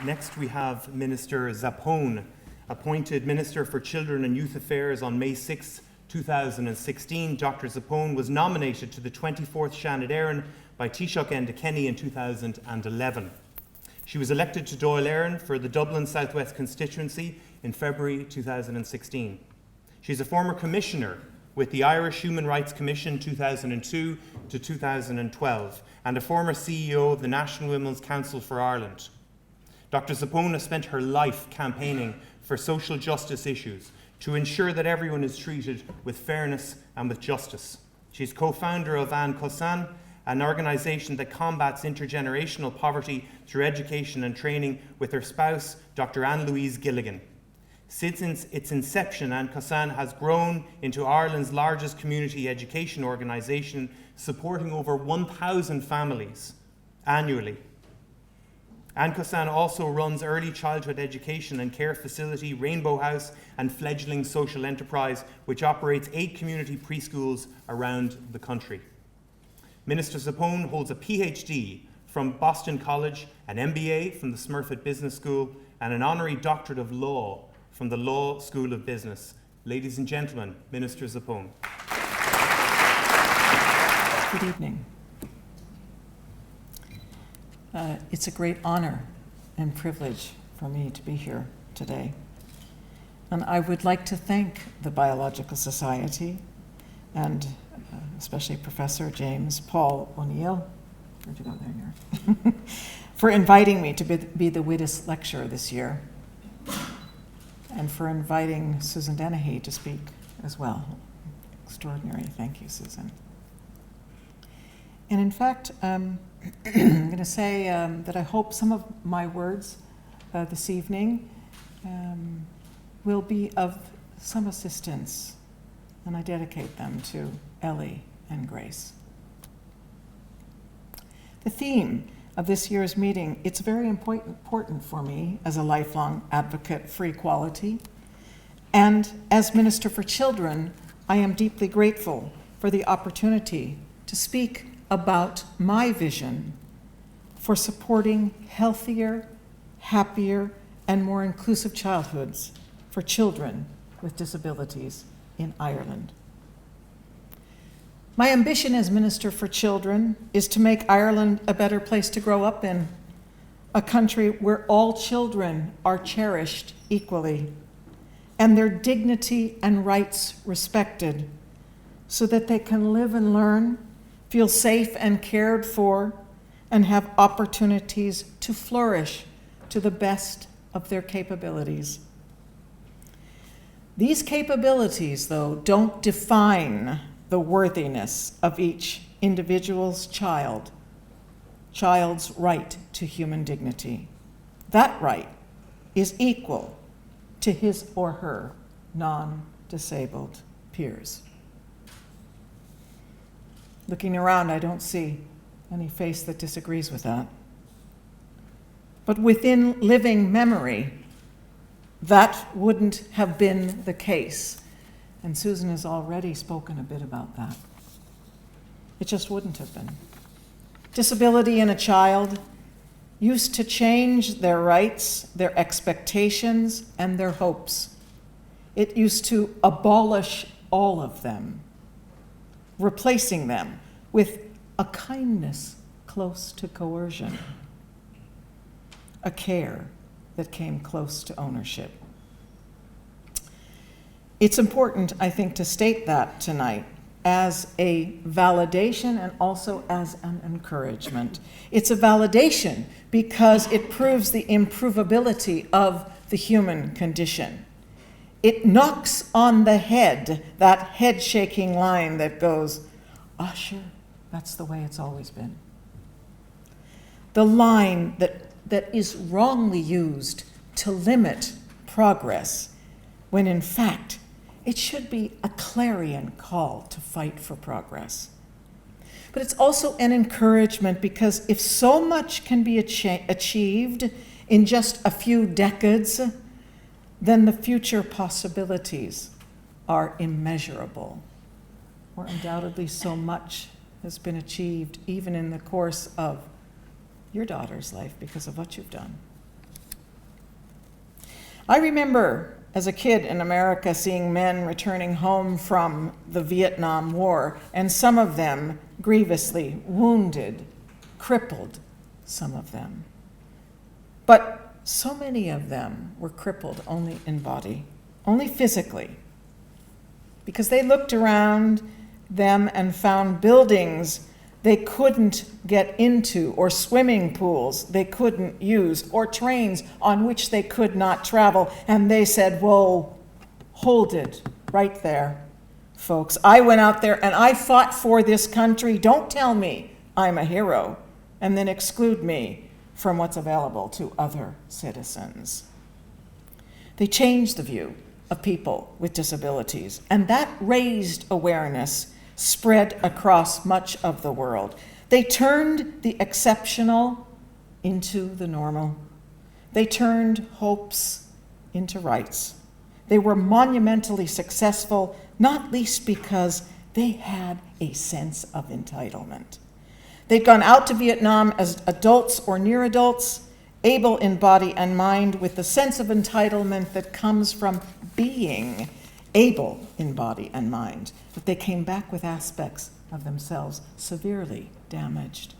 Next we have Minister Zappone, appointed Minister for Children and Youth Affairs on May 6, 2016. Dr. Zappone was nominated to the 24th Seanad Éireann by Taoiseach Enda Kenny in 2011. She was elected to Dáil Éireann for the Dublin Southwest constituency in February 2016. She's a former commissioner with the Irish Human Rights Commission 2002 to 2012 and a former CEO of the National Women's Council for Ireland. Dr. Zappone has spent her life campaigning for social justice issues to ensure that everyone is treated with fairness and with justice. She's co-founder of An Cosan, an organisation that combats intergenerational poverty through education and training, with her spouse, Dr. Anne-Louise Gilligan. Since its inception, An Cosan has grown into Ireland's largest community education organisation, supporting over 1,000 families annually. An Cosan also runs early childhood education and care facility, Rainbow House, and fledgling social enterprise, which operates 8 community preschools around the country. Minister Zappone holds a PhD from Boston College, an MBA from the Smurfit Business School, and an honorary doctorate of law from the Law School of Business. Ladies and gentlemen, Minister Zappone. Good evening. It's a great honor and privilege for me to be here today. And I would like to thank the Biological Society and especially Professor James Paul O'Neill, where'd you go there, for inviting me to be the Widdess Lecturer this year, and for inviting Susan Dennehy to speak as well. Extraordinary. Thank you, Susan. And in fact, I'm going to say that I hope some of my words this evening will be of some assistance, and I dedicate them to Ellie and Grace. The theme of this year's meeting, it's very important for me as a lifelong advocate for equality, and as Minister for Children, I am deeply grateful for the opportunity to speak about my vision for supporting healthier, happier, and more inclusive childhoods for children with disabilities in Ireland. My ambition as Minister for Children is to make Ireland a better place to grow up in, a country where all children are cherished equally and their dignity and rights respected, so that they can live and learn, feel safe and cared for, and have opportunities to flourish to the best of their capabilities. These capabilities, though, don't define the worthiness of each individual's child's right to human dignity. That right is equal to his or her non-disabled peers. Looking around, I don't see any face that disagrees with that. But within living memory, that wouldn't have been the case. And Susan has already spoken a bit about that. It just wouldn't have been. Disability in a child used to change their rights, their expectations, and their hopes. It used to abolish all of them, replacing them with a kindness close to coercion, a care that came close to ownership. It's important, I think, to state that tonight as a validation and also as an encouragement. It's a validation because it proves the improvability of the human condition. It knocks on the head, that head-shaking line that goes, sure, that's the way it's always been. The line that is wrongly used to limit progress, when in fact, it should be a clarion call to fight for progress. But it's also an encouragement, because if so much can be achieved in just a few decades, then the future possibilities are immeasurable. Or undoubtedly so much has been achieved even in the course of your daughter's life because of what you've done. I remember as a kid in America seeing men returning home from the Vietnam War, and some of them grievously wounded, crippled, some of them. But so many of them were crippled only in body, only physically, because they looked around them and found buildings they couldn't get into, or swimming pools they couldn't use, or trains on which they could not travel. And they said, whoa, hold it right there, folks. I went out there and I fought for this country. Don't tell me I'm a hero and then exclude me from what's available to other citizens. They changed the view of people with disabilities, and that raised awareness spread across much of the world. They turned the exceptional into the normal. They turned hopes into rights. They were monumentally successful, not least because they had a sense of entitlement. They'd gone out to Vietnam as adults or near adults, able in body and mind, with the sense of entitlement that comes from being able in body and mind, but they came back with aspects of themselves severely damaged.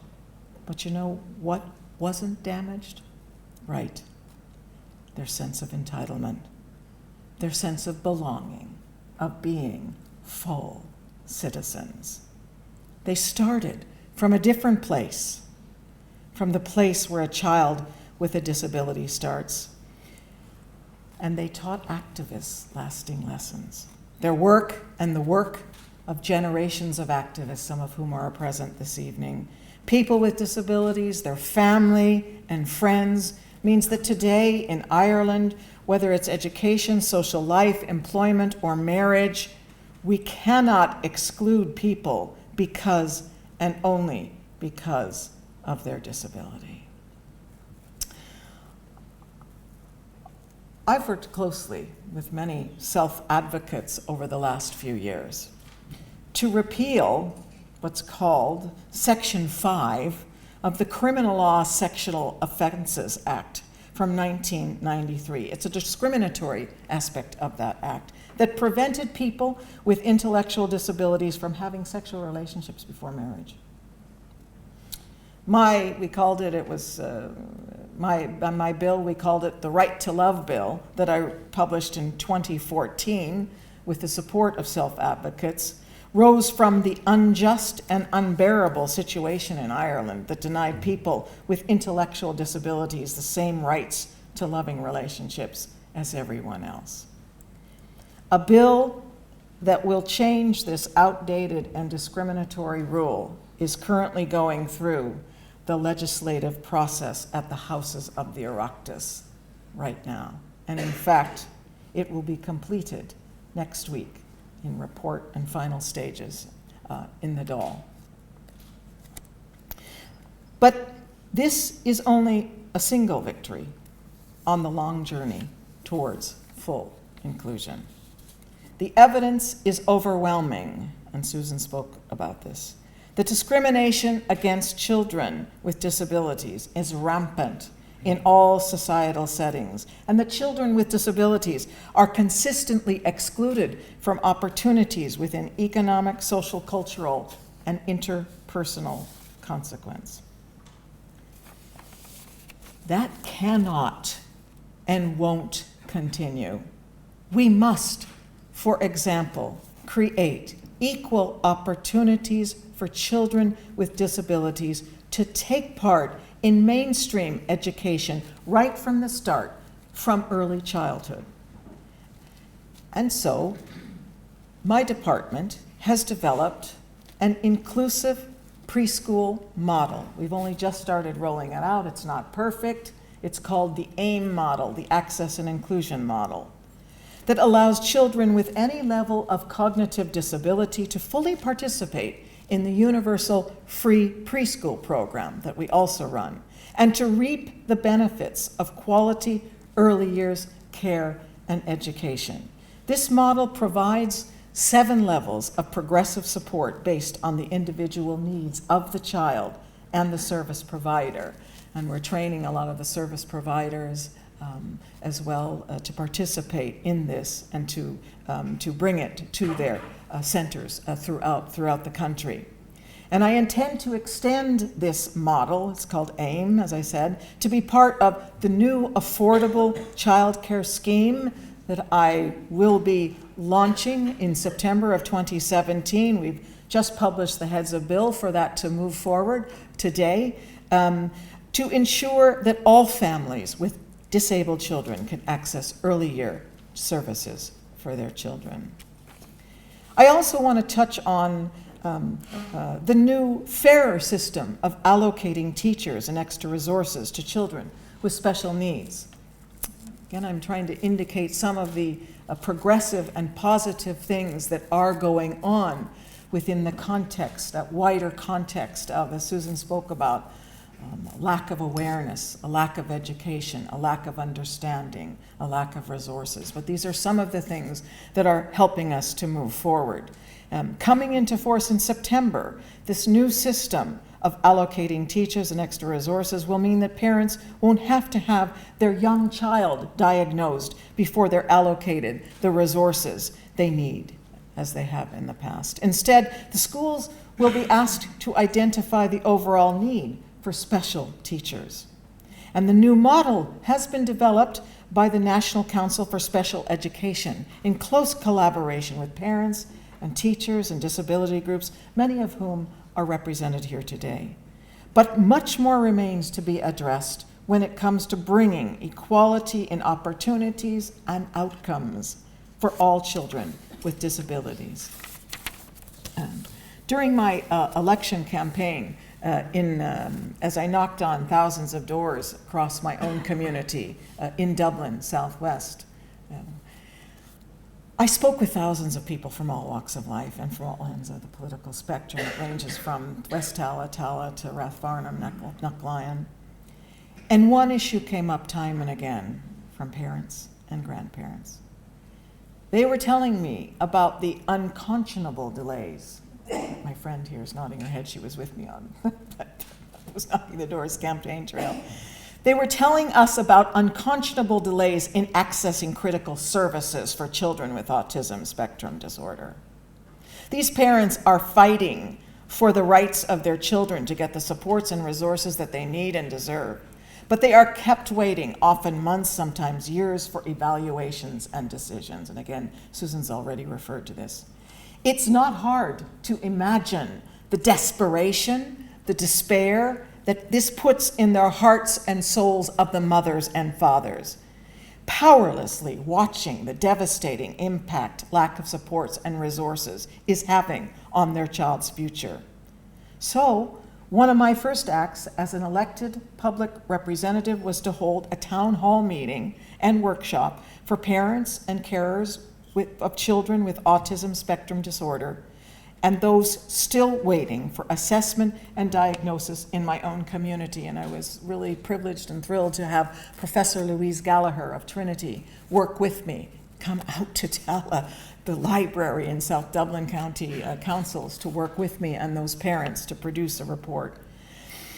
But you know what wasn't damaged? Right. Their sense of entitlement, their sense of belonging, of being full citizens. They started from a different place, from the place where a child with a disability starts. And they taught activists lasting lessons. Their work and the work of generations of activists, some of whom are present this evening, people with disabilities, their family and friends, means that today in Ireland, whether it's education, social life, employment, or marriage, we cannot exclude people because and only because of their disability. I've worked closely with many self-advocates over the last few years to repeal what's called Section 5 of the Criminal Law Sexual Offenses Act from 1993. It's a discriminatory aspect of that act that prevented people with intellectual disabilities from having sexual relationships before marriage. My bill, we called it the Right to Love Bill, that I published in 2014 with the support of self-advocates, rose from the unjust and unbearable situation in Ireland that denied people with intellectual disabilities the same rights to loving relationships as everyone else. A bill that will change this outdated and discriminatory rule is currently going through the legislative process at the houses of the Oireachtas right now. And in fact, it will be completed next week in report and final stages in the Dáil. But this is only a single victory on the long journey towards full inclusion. The evidence is overwhelming, and Susan spoke about this. The discrimination against children with disabilities is rampant in all societal settings, and the children with disabilities are consistently excluded from opportunities within economic, social, cultural, and interpersonal consequence. That cannot and won't continue. We must, for example, create equal opportunities for children with disabilities to take part in mainstream education right from the start, from early childhood. And so, my department has developed an inclusive preschool model. We've only just started rolling it out. It's not perfect. It's called the AIM model, the Access and Inclusion Model, that allows children with any level of cognitive disability to fully participate in the universal free preschool program that we also run, and to reap the benefits of quality early years care and education. This model provides 7 levels of progressive support based on the individual needs of the child and the service provider. And we're training a lot of the service providers as well to participate in this and to bring it to their centers throughout the country. And I intend to extend this model, it's called AIM, as I said, to be part of the new affordable childcare scheme that I will be launching in September of 2017. We've just published the heads of bill for that to move forward today, to ensure that all families with disabled children can access early year services for their children. I also want to touch on the new fairer system of allocating teachers and extra resources to children with special needs. Again, I'm trying to indicate some of the progressive and positive things that are going on within the context, that wider context of, as Susan spoke about, a lack of awareness, a lack of education, a lack of understanding, a lack of resources. But these are some of the things that are helping us to move forward. Coming into force in September, this new system of allocating teachers and extra resources will mean that parents won't have to have their young child diagnosed before they're allocated the resources they need, as they have in the past. Instead, the schools will be asked to identify the overall need for special teachers. And the new model has been developed by the National Council for Special Education in close collaboration with parents and teachers and disability groups, many of whom are represented here today. But much more remains to be addressed when it comes to bringing equality in opportunities and outcomes for all children with disabilities. During my election campaign, as I knocked on thousands of doors across my own community in Dublin, Southwest, I spoke with thousands of people from all walks of life and from all ends of the political spectrum. It ranges from West Tala to Rathfarnham, Knocklion. And one issue came up time and again from parents and grandparents. They were telling me about the unconscionable delays. My friend here is nodding her head. She was with me on that was knocking the doors campaign trail. They were telling us about unconscionable delays in accessing critical services for children with autism spectrum disorder. These parents are fighting for the rights of their children to get the supports and resources that they need and deserve, but they are kept waiting, often months, sometimes years, for evaluations and decisions. And again, Susan's already referred to this. It's not hard to imagine the desperation, the despair that this puts in their hearts and souls of the mothers and fathers, powerlessly watching the devastating impact lack of supports and resources is having on their child's future. So, one of my first acts as an elected public representative was to hold a town hall meeting and workshop for parents and carers of children with autism spectrum disorder and those still waiting for assessment and diagnosis in my own community. And I was really privileged and thrilled to have Professor Louise Gallagher of Trinity work with me, come out to Tala, the library in South Dublin County councils, to work with me and those parents to produce a report.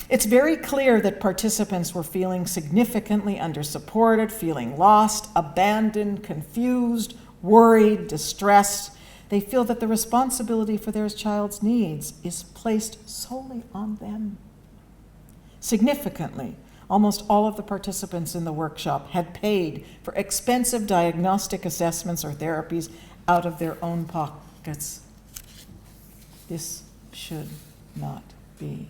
It's very clear that participants were feeling significantly undersupported, feeling lost, abandoned, confused, worried, distressed. They feel that the responsibility for their child's needs is placed solely on them. Significantly, almost all of the participants in the workshop had paid for expensive diagnostic assessments or therapies out of their own pockets. This should not be.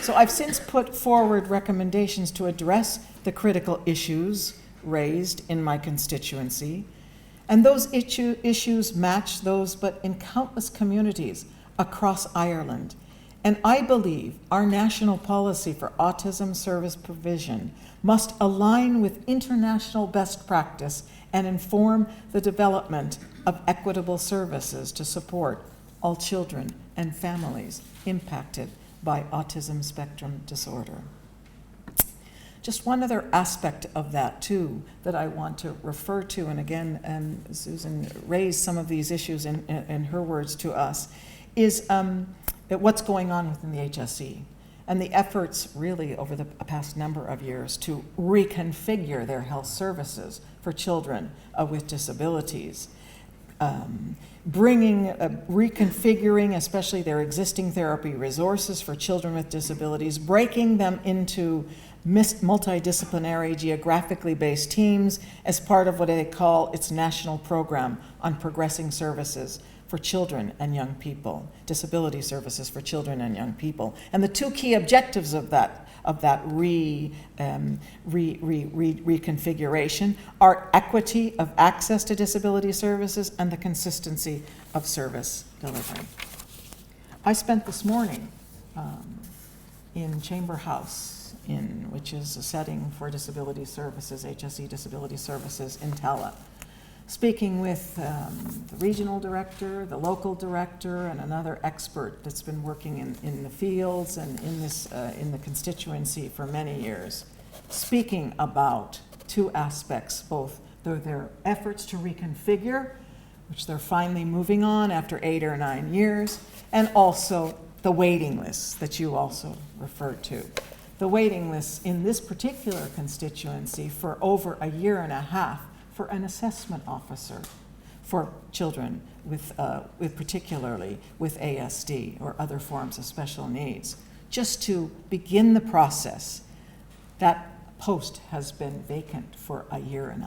So I've since put forward recommendations to address the critical issues raised in my constituency. And those issues match those, but in countless communities across Ireland. And I believe our national policy for autism service provision must align with international best practice and inform the development of equitable services to support all children and families impacted by autism spectrum disorder. Just one other aspect of that, too, that I want to refer to, and again, Susan raised some of these issues in her words to us, is what's going on within the HSE. and the efforts really over the past number of years to reconfigure their health services for children with disabilities. Reconfiguring, especially their existing therapy resources for children with disabilities, breaking them into multidisciplinary, geographically based teams as part of what they call its national program on progressing services for children and young people, disability services for children and young people. And the two key objectives of that reconfiguration are equity of access to disability services and the consistency of service delivery. I spent this morning in Chamber House, which is a setting for disability services, HSE disability services in Tala, speaking with the regional director, the local director, and another expert that's been working in the fields and in the constituency for many years, speaking about two aspects, both their efforts to reconfigure, which they're finally moving on after 8 or 9 years, and also the waiting lists that you also referred to. The waiting lists in this particular constituency for over 1.5 years for an assessment officer for children with particularly with ASD or other forms of special needs, just to begin the process. That post has been vacant for 1.5 years,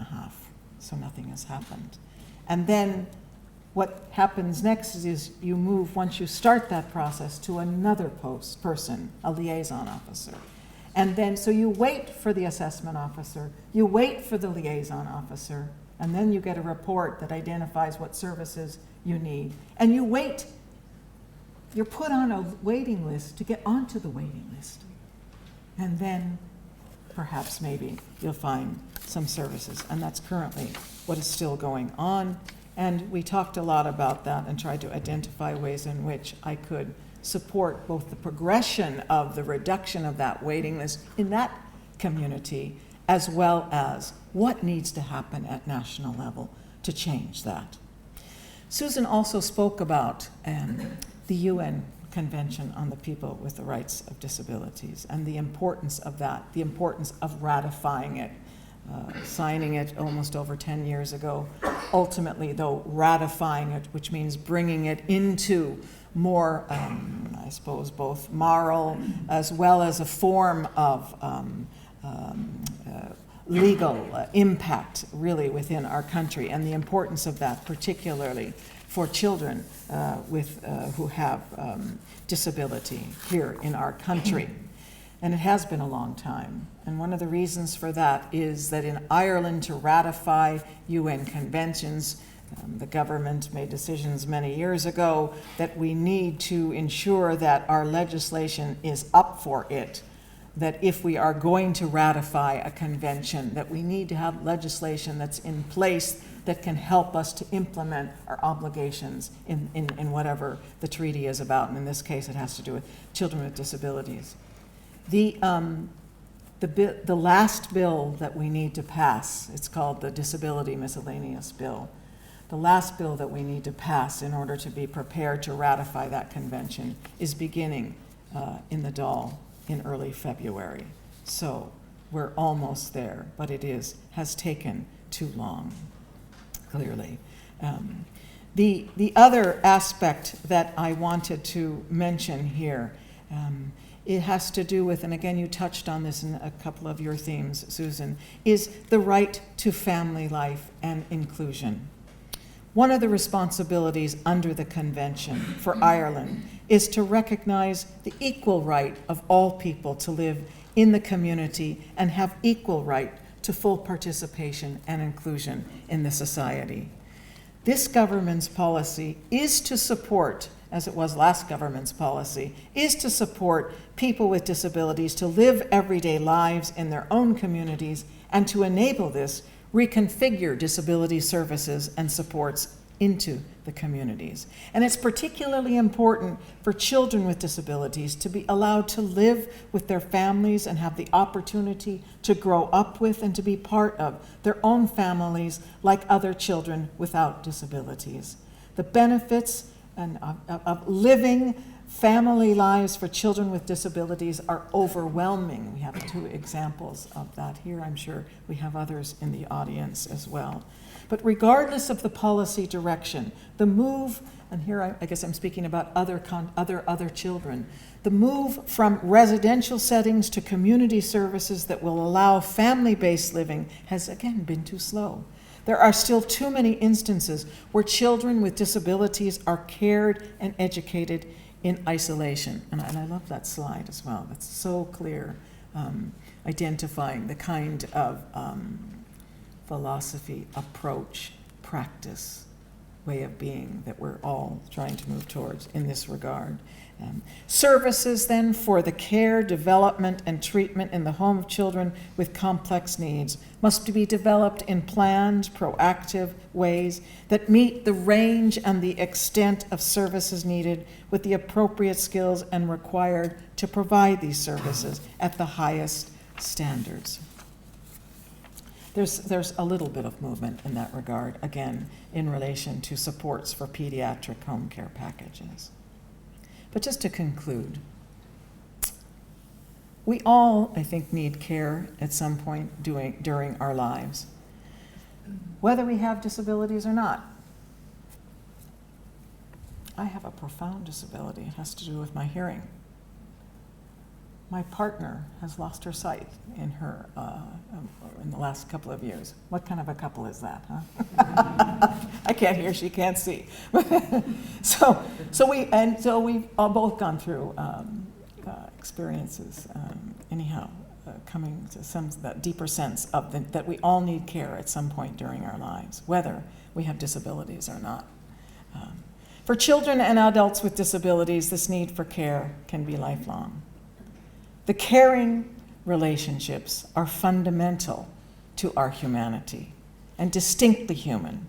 so nothing has happened. And then what happens next is you move, once you start that process, to another person, a liaison officer. And then, so you wait for the assessment officer, you wait for the liaison officer, and then you get a report that identifies what services you need. And you wait, you're put on a waiting list to get onto the waiting list. And then perhaps maybe you'll find some services. And that's currently what is still going on. And we talked a lot about that and tried to identify ways in which I could support both the progression of the reduction of that waiting list in that community, as well as what needs to happen at national level to change that. Susan also spoke about the UN Convention on the People with the Rights of Disabilities and the importance of that, the importance of ratifying it, signing it almost over 10 years ago, ultimately though ratifying it, which means bringing it into more, I suppose, both moral as well as a form of legal impact really within our country, and the importance of that particularly for children who have disability here in our country. And it has been a long time. And one of the reasons for that is that in Ireland, to ratify UN conventions, the government made decisions many years ago that we need to ensure that our legislation is up for it, that if we are going to ratify a convention, that we need to have legislation that's in place that can help us to implement our obligations in whatever the treaty is about. And in this case, it has to do with children with disabilities. The last bill that we need to pass, it's called the Disability Miscellaneous Bill. The last bill that we need to pass in order to be prepared to ratify that convention is beginning in the Dáil in early February. So we're almost there, but it has taken too long, clearly. The other aspect that I wanted to mention here, it has to do with, and again you touched on this in a couple of your themes, Susan, is the right to family life and inclusion. One of the responsibilities under the Convention for Ireland is to recognize the equal right of all people to live in the community and have equal right to full participation and inclusion in the society. This government's policy is to support, as it was last government's policy, is to support people with disabilities to live everyday lives in their own communities, and to enable this, reconfigure disability services and supports into the communities. And it's particularly important for children with disabilities to be allowed to live with their families and have the opportunity to grow up with and to be part of their own families like other children without disabilities. The benefits of living family lives for children with disabilities are overwhelming. We have 2 examples of that here. I'm sure we have others in the audience as well. But regardless of the policy direction, the move, and here I guess I'm speaking about other children, the move from residential settings to community services that will allow family-based living has again been too slow. There are still too many instances where children with disabilities are cared and educated in isolation. And I love that slide as well. It's so clear, identifying the kind of philosophy, approach, practice, way of being that we're all trying to move towards in this regard. Services then for the care, development, and treatment in the home of children with complex needs must be developed in planned, proactive ways that meet the range and the extent of services needed with the appropriate skills and required to provide these services at the highest standards. There's a little bit of movement in that regard, again, in relation to supports for pediatric home care packages. But just to conclude, we all, I think, need care at some point during our lives, whether we have disabilities or not. I have a profound disability. It has to do with my hearing. My partner has lost her sight in the last couple of years. What kind of a couple is that, huh? I can't hear, she can't see. so we've all both gone through experiences, coming to that deeper sense of that we all need care at some point during our lives, whether we have disabilities or not. For children and adults with disabilities, this need for care can be lifelong. The caring relationships are fundamental to our humanity and distinctly human,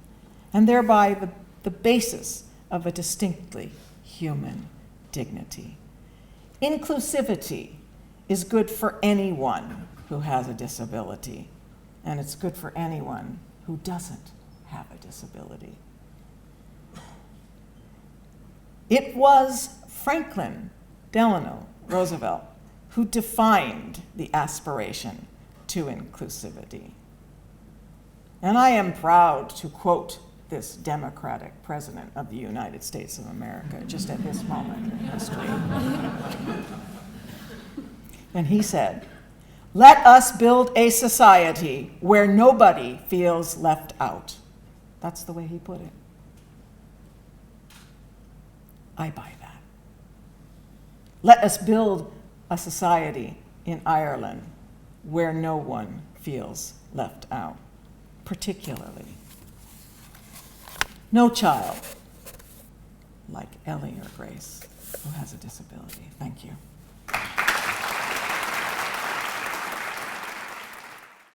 and thereby the basis of a distinctly human dignity. Inclusivity is good for anyone who has a disability, and it's good for anyone who doesn't have a disability. It was Franklin Delano Roosevelt who defined the aspiration to inclusivity. And I am proud to quote this Democratic President of the United States of America just at this moment in history. And he said, "Let us build a society where nobody feels left out." That's the way he put it. I buy that. Let us build a society in Ireland where no one feels left out, particularly no child like Ellie or Grace who has a disability. Thank you.